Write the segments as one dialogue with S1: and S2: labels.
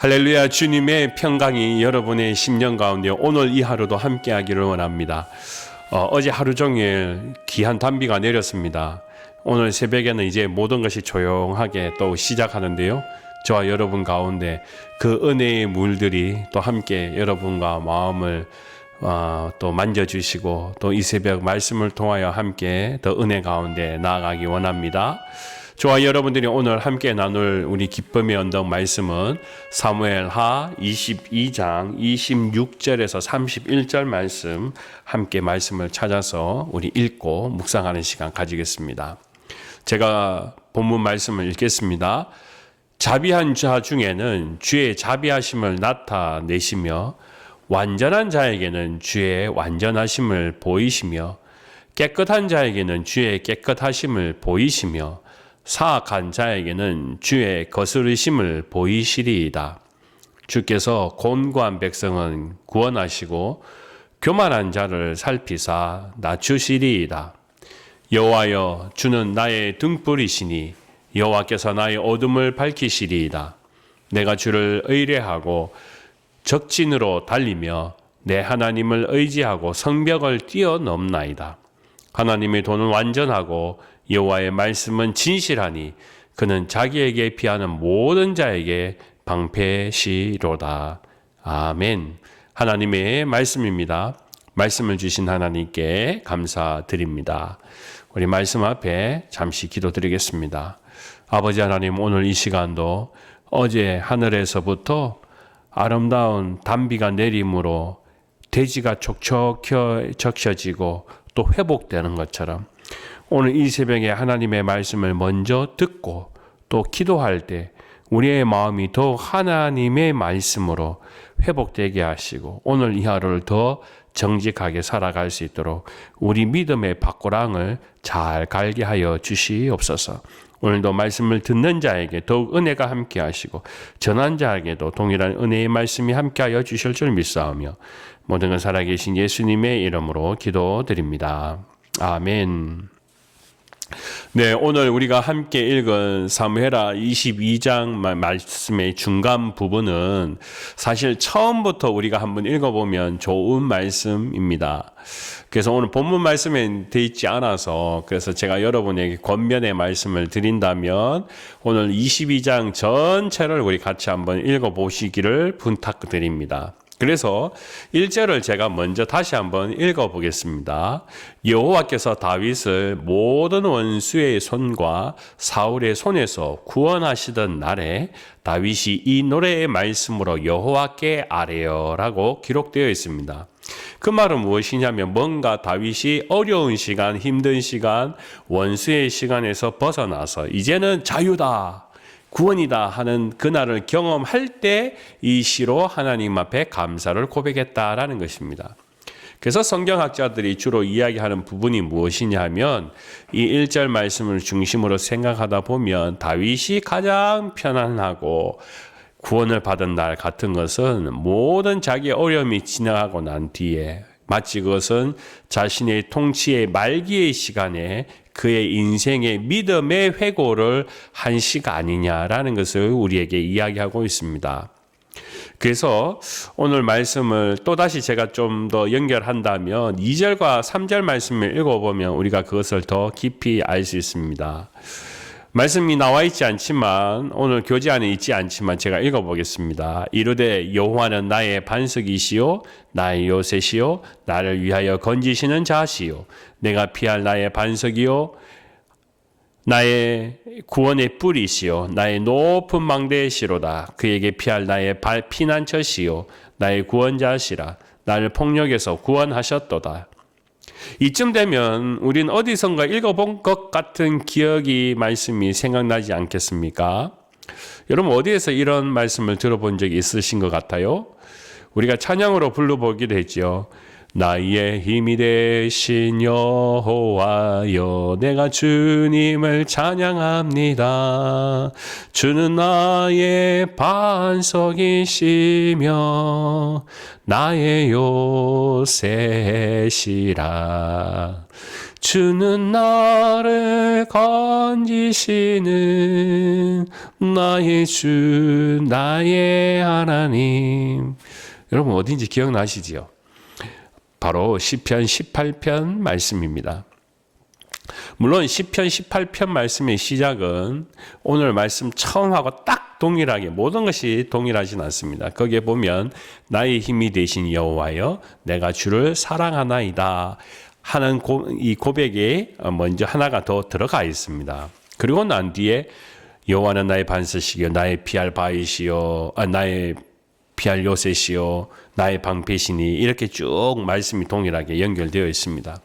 S1: 할렐루야. 주님의 평강이 여러분의 심령 가운데 오늘 이 하루도 함께하기를 원합니다. 어제 하루 종일 귀한 단비가 내렸습니다. 오늘 새벽에는 이제 모든 것이 조용하게 또 시작하는데요. 저와 여러분 가운데 그 은혜의 물들이 또 함께 여러분과 마음을 또 만져주시고 또 이 새벽 말씀을 통하여 함께 더 은혜 가운데 나아가기 원합니다. 저와 여러분들이 오늘 함께 나눌 우리 기쁨의 언덕 말씀은 사무엘하 22장 26절에서 31절 말씀, 함께 말씀을 찾아서 우리 읽고 묵상하는 시간 가지겠습니다. 제가 본문 말씀을 읽겠습니다. 자비한 자 중에는 주의 자비하심을 나타내시며 완전한 자에게는 주의 완전하심을 보이시며 깨끗한 자에게는 주의 깨끗하심을 보이시며 사악한 자에게는 주의 거스르심을 보이시리이다. 주께서 곤고한 백성은 구원하시고 교만한 자를 살피사 낮추시리이다. 여호와여, 주는 나의 등불이시니 여호와께서 나의 어둠을 밝히시리이다. 내가 주를 의뢰하고 적진으로 달리며 내 하나님을 의지하고 성벽을 뛰어넘나이다. 하나님의 도는 완전하고 여호와의 말씀은 진실하니 그는 자기에게 피하는 모든 자에게 방패시로다. 아멘. 하나님의 말씀입니다. 말씀을 주신 하나님께 감사드립니다. 우리 말씀 앞에 잠시 기도드리겠습니다. 아버지 하나님, 오늘 이 시간도 어제 하늘에서부터 아름다운 단비가 내림으로 대지가 촉촉히 적셔지고 또 회복되는 것처럼 오늘 이 새벽에 하나님의 말씀을 먼저 듣고 또 기도할 때 우리의 마음이 더욱 하나님의 말씀으로 회복되게 하시고 오늘 이 하루를 더 정직하게 살아갈 수 있도록 우리 믿음의 밭고랑을 잘 갈게 하여 주시옵소서. 오늘도 말씀을 듣는 자에게 더욱 은혜가 함께 하시고 전한 자에게도 동일한 은혜의 말씀이 함께 하여 주실 줄 믿사오며 모든 건 살아계신 예수님의 이름으로 기도드립니다. 아멘. 네, 오늘 우리가 함께 읽은 사무엘하 22장 말씀의 중간 부분은 사실 처음부터 우리가 한번 읽어보면 좋은 말씀입니다. 그래서 오늘 본문 말씀에 되어 있지 않아서 그래서 제가 여러분에게 권면의 말씀을 드린다면 오늘 22장 전체를 우리 같이 한번 읽어보시기를 부탁드립니다. 그래서 1절을 제가 먼저 다시 한번 읽어보겠습니다. 여호와께서 다윗을 모든 원수의 손과 사울의 손에서 구원하시던 날에 다윗이 이 노래의 말씀으로 여호와께 아뢰어라고 기록되어 있습니다. 그 말은 무엇이냐면 뭔가 다윗이 어려운 시간, 힘든 시간, 원수의 시간에서 벗어나서 이제는 자유다, 구원이다 하는 그날을 경험할 때 이 시로 하나님 앞에 감사를 고백했다라는 것입니다. 그래서 성경학자들이 주로 이야기하는 부분이 무엇이냐 하면 이 1절 말씀을 중심으로 생각하다 보면 다윗이 가장 편안하고 구원을 받은 날 같은 것은 모든 자기의 어려움이 지나가고 난 뒤에 마치 그것은 자신의 통치의 말기의 시간에 그의 인생의 믿음의 회고를 한 시가 아니냐라는 것을 우리에게 이야기하고 있습니다. 그래서 오늘 말씀을 또다시 제가 좀 더 연결한다면 2절과 3절 말씀을 읽어보면 우리가 그것을 더 깊이 알 수 있습니다. 말씀이 나와 있지 않지만 오늘 교재 안에 있지 않지만 제가 읽어보겠습니다. 이르되 여호와는 나의 반석이시요 나의 요새시요 나를 위하여 건지시는 자시요 내가 피할 나의 반석이요 나의 구원의 뿌리시요 나의 높은 망대시로다. 그에게 피할 나의 피난처시요 나의 구원자시라. 나를 폭력에서 구원하셨도다. 이쯤 되면 우린 어디선가 읽어본 것 같은 기억이 말씀이 생각나지 않겠습니까? 여러분 어디에서 이런 말씀을 들어본 적이 있으신 것 같아요? 우리가 찬양으로 불러보기도 했죠. 나의 힘이 되신 여호와여 내가 주님을 찬양합니다. 주는 나의 반석이시며 나의 요새시라. 주는 나를 건지시는 나의 주 나의 하나님. 여러분 어딘지 기억나시지요? 바로 시편 18편 말씀입니다. 물론 시편 18편 말씀의 시작은 오늘 말씀 처음 하고 딱 동일하게 모든 것이 동일하진 않습니다. 거기에 보면 나의 힘이 되신 여호와여 내가 주를 사랑하나이다 하는 이 고백에 먼저 하나가 더 들어가 있습니다. 그리고 난 뒤에 여호와는 나의 반석이요 나의 피할 바위시요 나의 피할 요새시요 나의 방패시니 이렇게 쭉 말씀이 동일하게 연결되어 있습니다.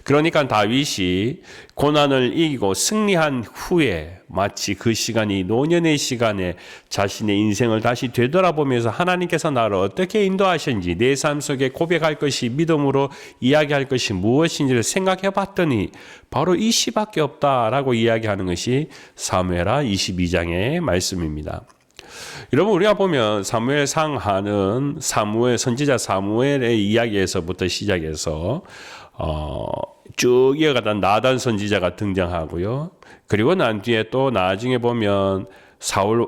S1: 그러니까 다윗이 고난을 이기고 승리한 후에 마치 그 시간이 노년의 시간에 자신의 인생을 다시 되돌아보면서 하나님께서 나를 어떻게 인도하셨는지 내 삶 속에 고백할 것이 믿음으로 이야기할 것이 무엇인지를 생각해 봤더니 바로 이 시밖에 없다라고 이야기하는 것이 사무엘하 22장의 말씀입니다. 여러분 우리가 보면 사무엘상하는 사무엘 선지자 사무엘의 이야기에서부터 시작해서 쭉 이어가다 나단 선지자가 등장하고요. 그리고 난 뒤에 또 나중에 보면 사울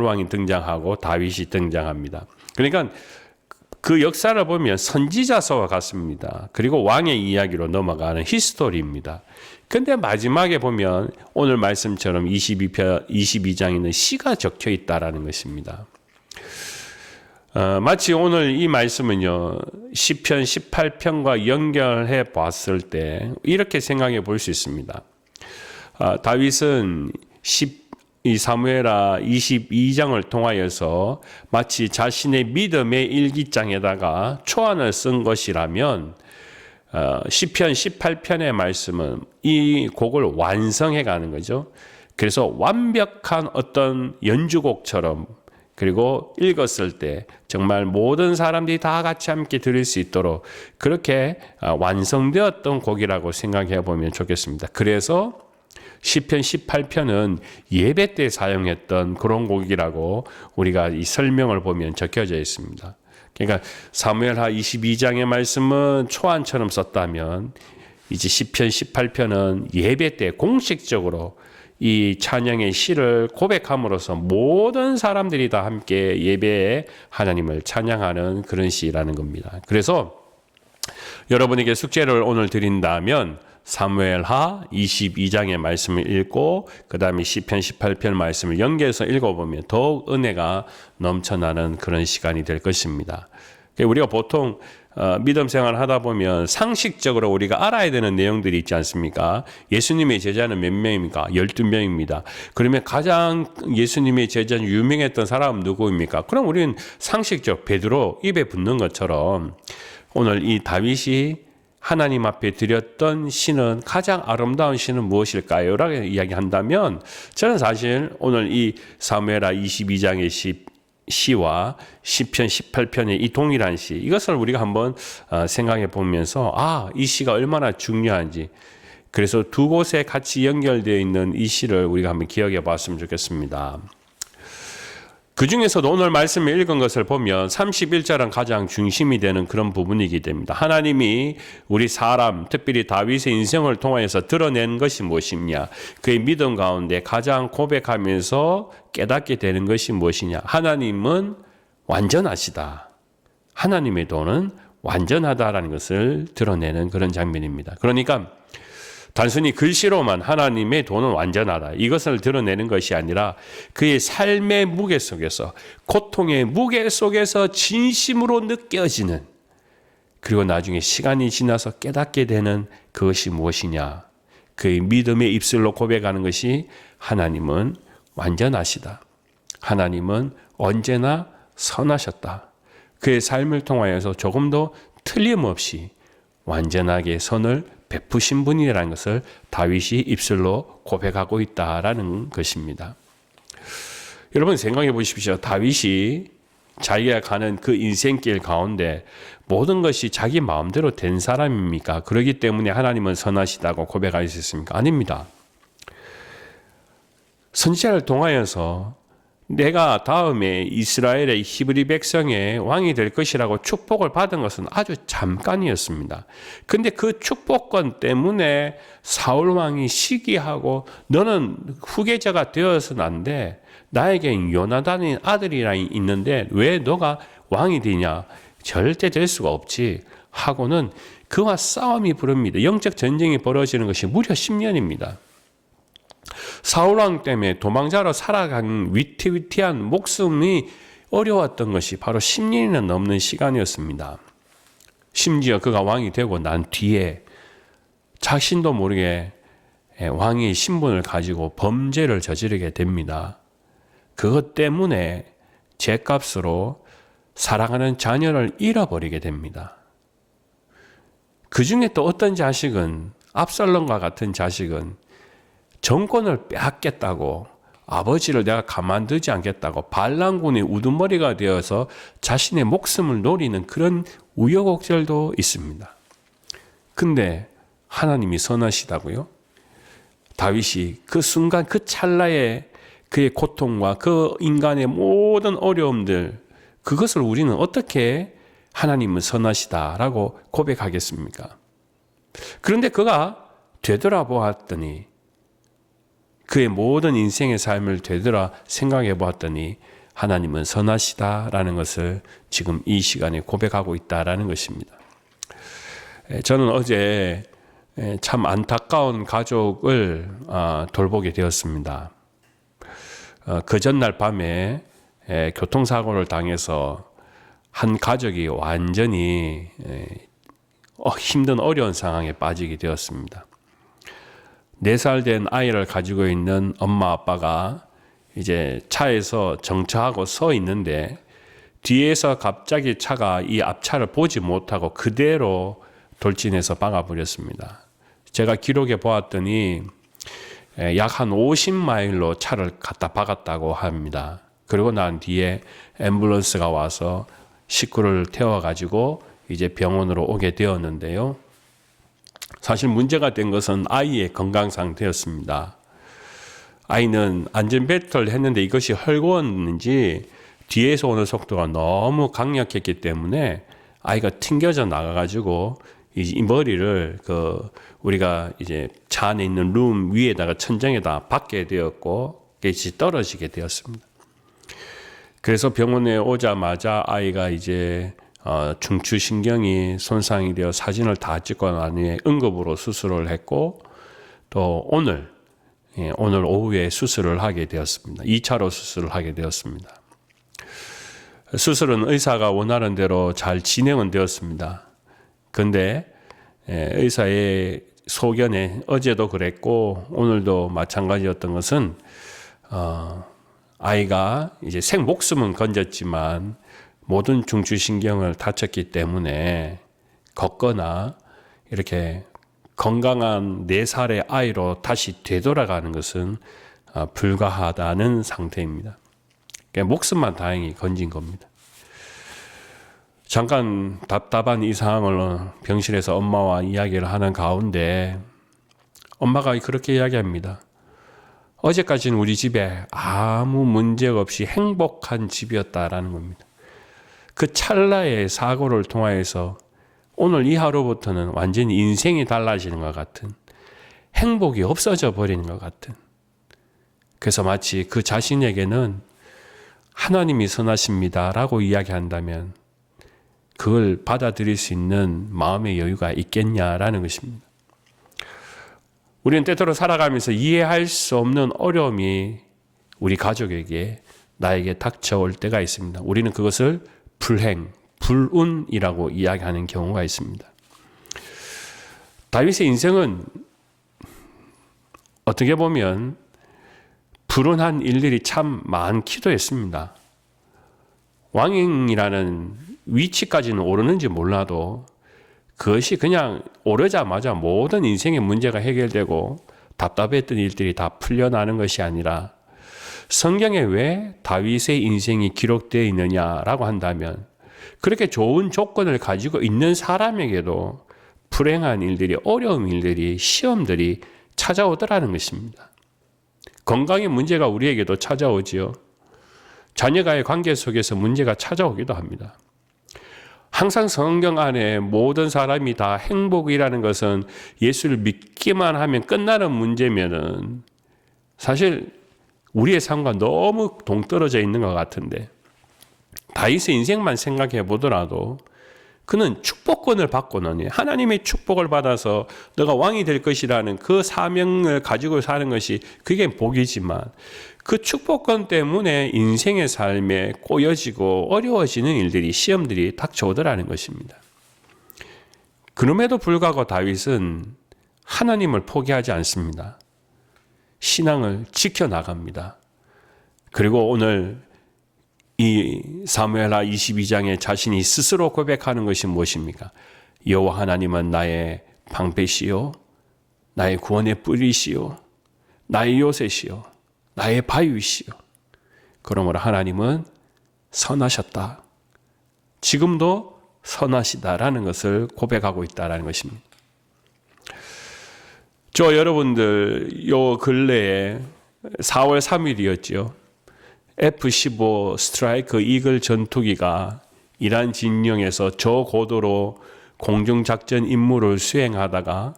S1: 왕이 등장하고 다윗이 등장합니다. 그러니까 그 역사를 보면 선지자서와 같습니다. 그리고 왕의 이야기로 넘어가는 히스토리입니다. 근데 마지막에 보면 오늘 말씀처럼 22장에는 시가 적혀 있다라는 것입니다. 마치 오늘 이 말씀은요, 시편 18편과 연결해 봤을 때 이렇게 생각해 볼 수 있습니다. 다윗은 이 사무엘하 22장을 통하여서 마치 자신의 믿음의 일기장에다가 초안을 쓴 것이라면 시편 18편의 말씀은 이 곡을 완성해 가는 거죠. 그래서 완벽한 어떤 연주곡처럼 그리고 읽었을 때 정말 모든 사람들이 다 같이 함께 들을 수 있도록 그렇게 완성되었던 곡이라고 생각해 보면 좋겠습니다. 그래서 시편 18편은 예배 때 사용했던 그런 곡이라고 우리가 이 설명을 보면 적혀져 있습니다. 그러니까 사무엘하 22장의 말씀은 초안처럼 썼다면 이제 시편 18편은 예배 때 공식적으로 이 찬양의 시를 고백함으로써 모든 사람들이 다 함께 예배에 하나님을 찬양하는 그런 시라는 겁니다. 그래서 여러분에게 숙제를 오늘 드린다면 사무엘하 22장의 말씀을 읽고 그 다음에 시편 18편 말씀을 연계해서 읽어보면 더욱 은혜가 넘쳐나는 그런 시간이 될 것입니다. 우리가 보통 믿음 생활을 하다 보면 상식적으로 우리가 알아야 되는 내용들이 있지 않습니까? 예수님의 제자는 몇 명입니까? 12명입니다. 그러면 가장 예수님의 제자 유명했던 사람은 누구입니까? 그럼 우리는 상식적 베드로 입에 붙는 것처럼 오늘 이 다윗이 하나님 앞에 드렸던 시는 가장 아름다운 시는 무엇일까요? 라고 이야기한다면 저는 사실 오늘 이 사무엘하 22장의 시와 시편 18편의 이 동일한 시 이것을 우리가 한번 생각해 보면서 이 시가 얼마나 중요한지 그래서 두 곳에 같이 연결되어 있는 이 시를 우리가 한번 기억해 봤으면 좋겠습니다. 그 중에서도 오늘 말씀을 읽은 것을 보면 31절은 가장 중심이 되는 그런 부분이기 됩니다. 하나님이 우리 사람, 특별히 다윗의 인생을 통해서 드러낸 것이 무엇이냐? 그의 믿음 가운데 가장 고백하면서 깨닫게 되는 것이 무엇이냐? 하나님은 완전하시다. 하나님의 도는 완전하다라는 것을 드러내는 그런 장면입니다. 그러니까 단순히 글씨로만 하나님의 도는 완전하다. 이것을 드러내는 것이 아니라 그의 삶의 무게 속에서 고통의 무게 속에서 진심으로 느껴지는 그리고 나중에 시간이 지나서 깨닫게 되는 그것이 무엇이냐. 그의 믿음의 입술로 고백하는 것이 하나님은 완전하시다. 하나님은 언제나 선하셨다. 그의 삶을 통하여서 조금도 틀림없이 완전하게 선을 베푸신 분이라는 것을 다윗이 입술로 고백하고 있다라는 것입니다. 여러분 생각해 보십시오. 다윗이 자기가 가는 그 인생길 가운데 모든 것이 자기 마음대로 된 사람입니까? 그렇기 때문에 하나님은 선하시다고 고백할 수 있습니까? 아닙니다. 선지자를 통하여서 내가 다음에 이스라엘의 히브리 백성의 왕이 될 것이라고 축복을 받은 것은 아주 잠깐이었습니다. 근데 그 축복권 때문에 사울 왕이 시기하고 너는 후계자가 되어서는 안 돼. 나에겐 요나단의 아들이라 있는데 왜 너가 왕이 되냐? 절대 될 수가 없지. 하고는 그와 싸움이 벌어집니다. 영적 전쟁이 벌어지는 것이 무려 10년입니다. 사울왕 때문에 도망자로 살아간 위태위태한 목숨이 어려웠던 것이 바로 10년이나 넘는 시간이었습니다. 심지어 그가 왕이 되고 난 뒤에 자신도 모르게 왕의 신분을 가지고 범죄를 저지르게 됩니다. 그것 때문에 죗값으로 사랑하는 자녀를 잃어버리게 됩니다. 그 중에 또 어떤 자식은, 압살롬과 같은 자식은 정권을 빼앗겠다고, 아버지를 내가 가만두지 않겠다고 반란군의 우두머리가 되어서 자신의 목숨을 노리는 그런 우여곡절도 있습니다. 근데 하나님이 선하시다고요? 다윗이 그 순간 그 찰나에 그의 고통과 그 인간의 모든 어려움들, 그것을 우리는 어떻게 하나님은 선하시다라고 고백하겠습니까? 그런데 그가 되돌아보았더니, 그의 모든 인생의 삶을 되돌아 생각해 보았더니 하나님은 선하시다라는 것을 지금 이 시간에 고백하고 있다라는 것입니다. 저는 어제 참 안타까운 가족을 돌보게 되었습니다. 그 전날 밤에 교통사고를 당해서 한 가족이 완전히 힘든 어려운 상황에 빠지게 되었습니다. 4살 된 아이를 가지고 있는 엄마 아빠가 이제 차에서 정차하고 서 있는데 뒤에서 갑자기 차가 이 앞차를 보지 못하고 그대로 돌진해서 박아버렸습니다. 제가 기록해 보았더니 약 한 50마일로 차를 갖다 박았다고 합니다. 그리고 난 뒤에 앰뷸런스가 와서 식구를 태워가지고 이제 병원으로 오게 되었는데요. 사실 문제가 된 것은 아이의 건강 상태였습니다. 아이는 안전벨트를 했는데 이것이 헐거웠는지 뒤에서 오는 속도가 너무 강력했기 때문에 아이가 튕겨져 나가가지고 이 머리를 우리가 이제 차 안에 있는 룸 위에다가 천장에다 박게 되었고 그것이 떨어지게 되었습니다. 그래서 병원에 오자마자 아이가 이제 중추신경이 손상이 되어 사진을 다 찍고 난 후에 응급으로 수술을 했고 또 오늘 오후에 수술을 하게 되었습니다. 2차로 수술을 하게 되었습니다. 수술은 의사가 원하는 대로 잘 진행은 되었습니다. 근데 의사의 소견에 어제도 그랬고 오늘도 마찬가지였던 것은 아이가 이제 생 목숨은 건졌지만 모든 중추신경을 다쳤기 때문에 걷거나 이렇게 건강한 4살의 아이로 다시 되돌아가는 것은 불가하다는 상태입니다. 그러니까 목숨만 다행히 건진 겁니다. 잠깐 답답한 이 상황을 병실에서 엄마와 이야기를 하는 가운데 엄마가 그렇게 이야기합니다. 어제까지는 우리 집에 아무 문제가 없이 행복한 집이었다라는 겁니다. 그 찰나의 사고를 통하여서 오늘 이 하루부터는 완전히 인생이 달라지는 것 같은, 행복이 없어져 버리는 것 같은, 그래서 마치 그 자신에게는 하나님이 선하십니다라고 이야기한다면 그걸 받아들일 수 있는 마음의 여유가 있겠냐라는 것입니다. 우리는 때때로 살아가면서 이해할 수 없는 어려움이 우리 가족에게, 나에게 닥쳐올 때가 있습니다. 우리는 그것을 불행, 불운이라고 이야기하는 경우가 있습니다. 다윗의 인생은 어떻게 보면 불운한 일들이 참 많기도 했습니다. 왕이라는 위치까지는 오르는지 몰라도 그것이 그냥 오르자마자 모든 인생의 문제가 해결되고 답답했던 일들이 다 풀려나는 것이 아니라 성경에 왜 다윗의 인생이 기록되어 있느냐라고 한다면 그렇게 좋은 조건을 가지고 있는 사람에게도 불행한 일들이, 어려운 일들이, 시험들이 찾아오더라는 것입니다. 건강의 문제가 우리에게도 찾아오지요. 자녀와의 관계 속에서 문제가 찾아오기도 합니다. 항상 성경 안에 모든 사람이 다 행복이라는 것은 예수를 믿기만 하면 끝나는 문제면은 사실 우리의 삶과 너무 동떨어져 있는 것 같은데, 다윗의 인생만 생각해 보더라도 그는 축복권을 받고는 하나님의 축복을 받아서 너가 왕이 될 것이라는 그 사명을 가지고 사는 것이 그게 복이지만, 그 축복권 때문에 인생의 삶에 꼬여지고 어려워지는 일들이, 시험들이 닥쳐오더라는 것입니다. 그럼에도 불구하고 다윗은 하나님을 포기하지 않습니다. 신앙을 지켜나갑니다. 그리고 오늘 이 사무엘하 22장에 자신이 스스로 고백하는 것이 무엇입니까? 여호와 하나님은 나의 방패시요, 나의 구원의 뿌리시요, 나의 요새시요, 나의 바위시요. 그러므로 하나님은 선하셨다, 지금도 선하시다라는 것을 고백하고 있다라는 것입니다. 저 여러분들 요 근래에 4월 3일이었죠. F-15 스트라이크 이글 전투기가 이란 진영에서 저고도로 공중작전 임무를 수행하다가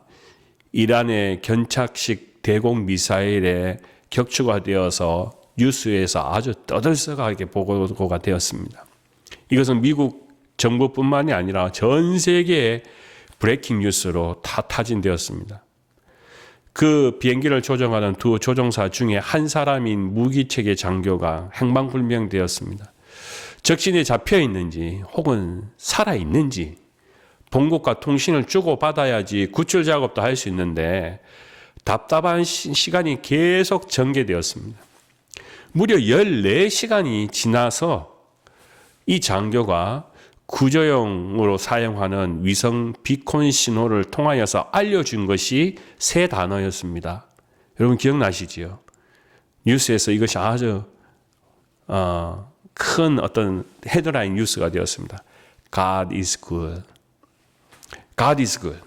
S1: 이란의 견착식 대공 미사일에 격추가 되어서 뉴스에서 아주 떠들썩하게 보고가 되었습니다. 이것은 미국 정부뿐만이 아니라 전 세계의 브레이킹 뉴스로 다 타진되었습니다. 그 비행기를 조종하는 두 조종사 중에 한 사람인 무기체계 장교가 행방불명되었습니다. 적신에 잡혀 있는지 혹은 살아 있는지 본국과 통신을 주고받아야지 구출 작업도 할 수 있는데 답답한 시간이 계속 전개되었습니다. 무려 14시간이 지나서 이 장교가 구조용으로 사용하는 위성 비콘 신호를 통하여서 알려준 것이 세 단어였습니다. 여러분 기억나시지요? 뉴스에서 이것이 아주 큰 어떤 헤드라인 뉴스가 되었습니다. God is good. God is good.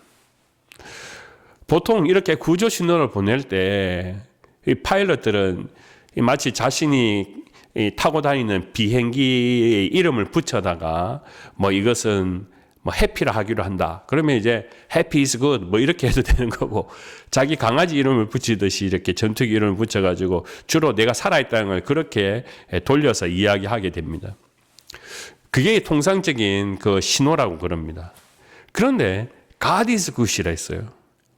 S1: 보통 이렇게 구조 신호를 보낼 때 이 파일럿들은 마치 자신이 타고 다니는 비행기의 이름을 붙여다가 뭐 이것은 뭐 해피라 하기로 한다. 그러면 이제 happy is good 뭐 이렇게 해도 되는 거고, 자기 강아지 이름을 붙이듯이 이렇게 전투기 이름을 붙여가지고 주로 내가 살아있다는 걸 그렇게 돌려서 이야기하게 됩니다. 그게 통상적인 그 신호라고 그럽니다. 그런데 God is good이라 했어요.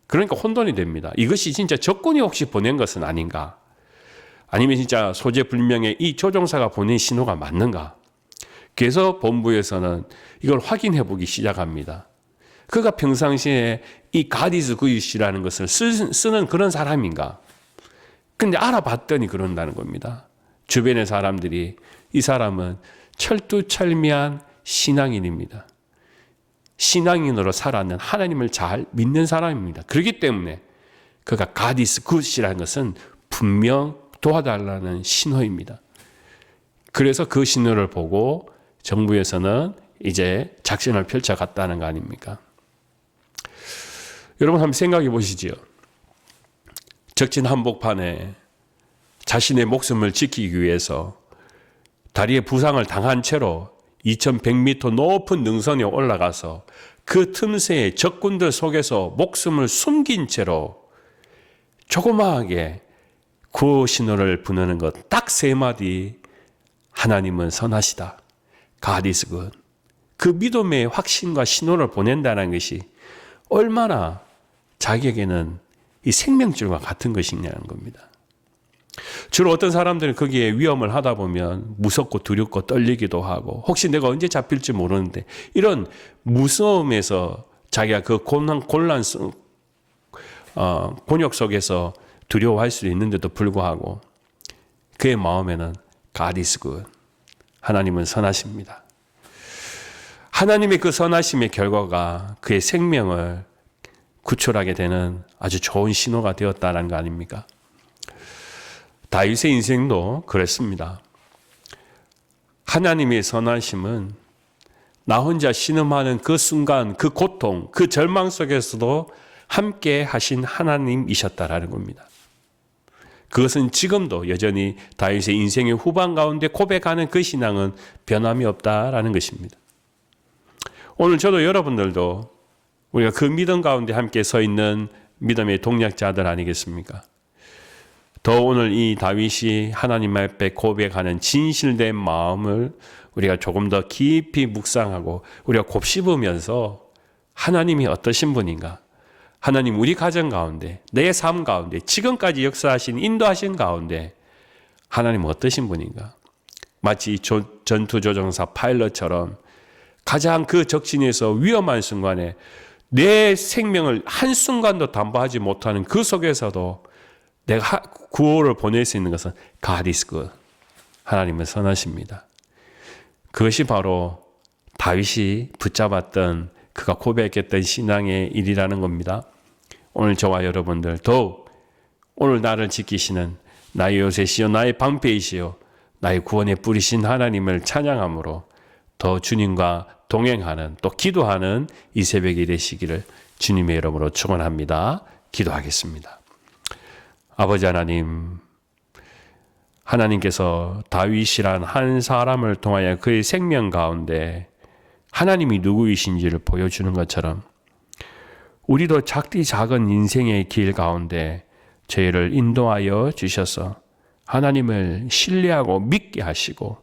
S1: 그러니까 혼돈이 됩니다. 이것이 진짜 적군이 혹시 보낸 것은 아닌가? 아니면 진짜 소재 불명의 이 조종사가 보낸 신호가 맞는가? 그래서 본부에서는 이걸 확인해 보기 시작합니다. 그가 평상시에 이 God is good이라는 것을 쓰는 그런 사람인가? 근데 알아봤더니 그런다는 겁니다. 주변의 사람들이 이 사람은 철두철미한 신앙인입니다. 신앙인으로 살아는 하나님을 잘 믿는 사람입니다. 그렇기 때문에 그가 God is good이라는 것은 분명 도와달라는 신호입니다. 그래서 그 신호를 보고 정부에서는 이제 작전을 펼쳐갔다는 거 아닙니까? 여러분 한번 생각해 보시죠. 적진 한복판에 자신의 목숨을 지키기 위해서 다리에 부상을 당한 채로 2100m 높은 능선에 올라가서 그 틈새에 적군들 속에서 목숨을 숨긴 채로 조그마하게 구호 신호를 부르는 것 딱 세 마디, 하나님은 선하시다, God is good. 그 믿음의 확신과 신호를 보낸다는 것이 얼마나 자기에게는 이 생명줄과 같은 것이냐는 겁니다. 주로 어떤 사람들은 거기에 위험을 하다 보면 무섭고 두렵고 떨리기도 하고, 혹시 내가 언제 잡힐지 모르는데, 이런 무서움에서 자기가 그 곤욕 속에서 두려워할 수도 있는데도 불구하고 그의 마음에는 God is good. 하나님은 선하십니다. 하나님의 그 선하심의 결과가 그의 생명을 구출하게 되는 아주 좋은 신호가 되었다는 거 아닙니까? 다윗의 인생도 그랬습니다. 하나님의 선하심은 나 혼자 신음하는 그 순간, 그 고통, 그 절망 속에서도 함께 하신 하나님이셨다라는 겁니다. 그것은 지금도 여전히 다윗의 인생의 후반 가운데 고백하는 그 신앙은 변함이 없다라는 것입니다. 오늘 저도 여러분들도 우리가 그 믿음 가운데 함께 서 있는 믿음의 동력자들 아니겠습니까? 더 오늘 이 다윗이 하나님 앞에 고백하는 진실된 마음을 우리가 조금 더 깊이 묵상하고 우리가 곱씹으면서 하나님이 어떠신 분인가? 하나님 우리 가정 가운데, 내 삶 가운데, 지금까지 역사하신 인도하신 가운데 하나님 어떠신 분인가? 마치 전투조종사 파일럿처럼 가장 그 적진에서 위험한 순간에 내 생명을 한순간도 담보하지 못하는 그 속에서도 내가 구호를 보낼 수 있는 것은 God is good. 하나님은 선하십니다. 그것이 바로 다윗이 붙잡았던 그가 고백했던 신앙의 일이라는 겁니다. 오늘 저와 여러분들 더욱 오늘 나를 지키시는 나의 요새시요 나의 방패이시요 나의 구원의 뿌리신 하나님을 찬양함으로 더 주님과 동행하는 또 기도하는 이 새벽이 되시기를 주님의 이름으로 축원합니다. 기도하겠습니다. 아버지 하나님, 하나님께서 다윗이란 한 사람을 통하여 그의 생명 가운데 하나님이 누구이신지를 보여주는 것처럼 우리도 작디 작은 인생의 길 가운데 저희를 인도하여 주셔서 하나님을 신뢰하고 믿게 하시고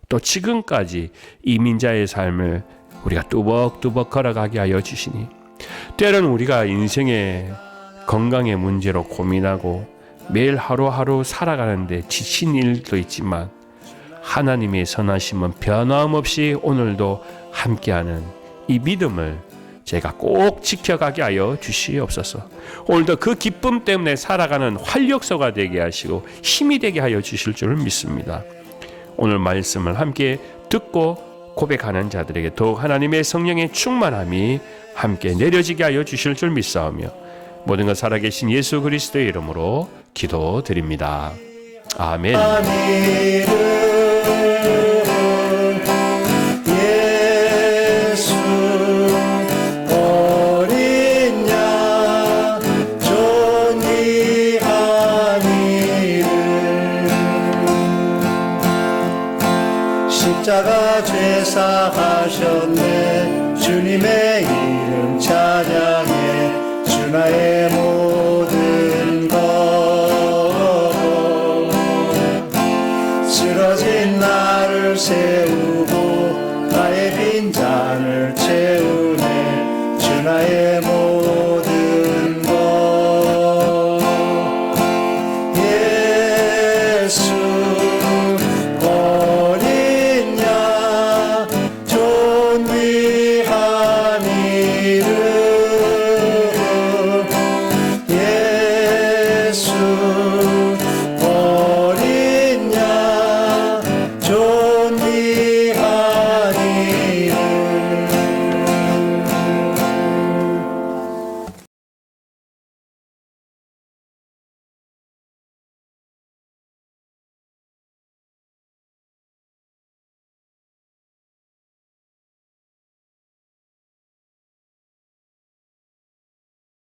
S1: 또 지금까지 이민자의 삶을 우리가 뚜벅뚜벅 걸어가게 하여 주시니 때로는 우리가 인생의 건강의 문제로 고민하고 매일 하루하루 살아가는데 지친 일도 있지만 하나님의 선하심은 변함없이 오늘도 함께하는 이 믿음을 제가 꼭 지켜가게 하여 주시옵소서. 오늘도 그 기쁨 때문에 살아가는 활력소가 되게 하시고 힘이 되게 하여 주실 줄 믿습니다. 오늘 말씀을 함께 듣고 고백하는 자들에게 더욱 하나님의 성령의 충만함이 함께 내려지게 하여 주실 줄 믿사오며 모든 것 살아계신 예수 그리스도의 이름으로 기도드립니다. 아멘.
S2: 십자가 죄사하셨네. 주님의 이름 찬양해. 주 나의 모든 것. 쓰러진 나를 세우고 나의 빈잔을 채우네. 주 나의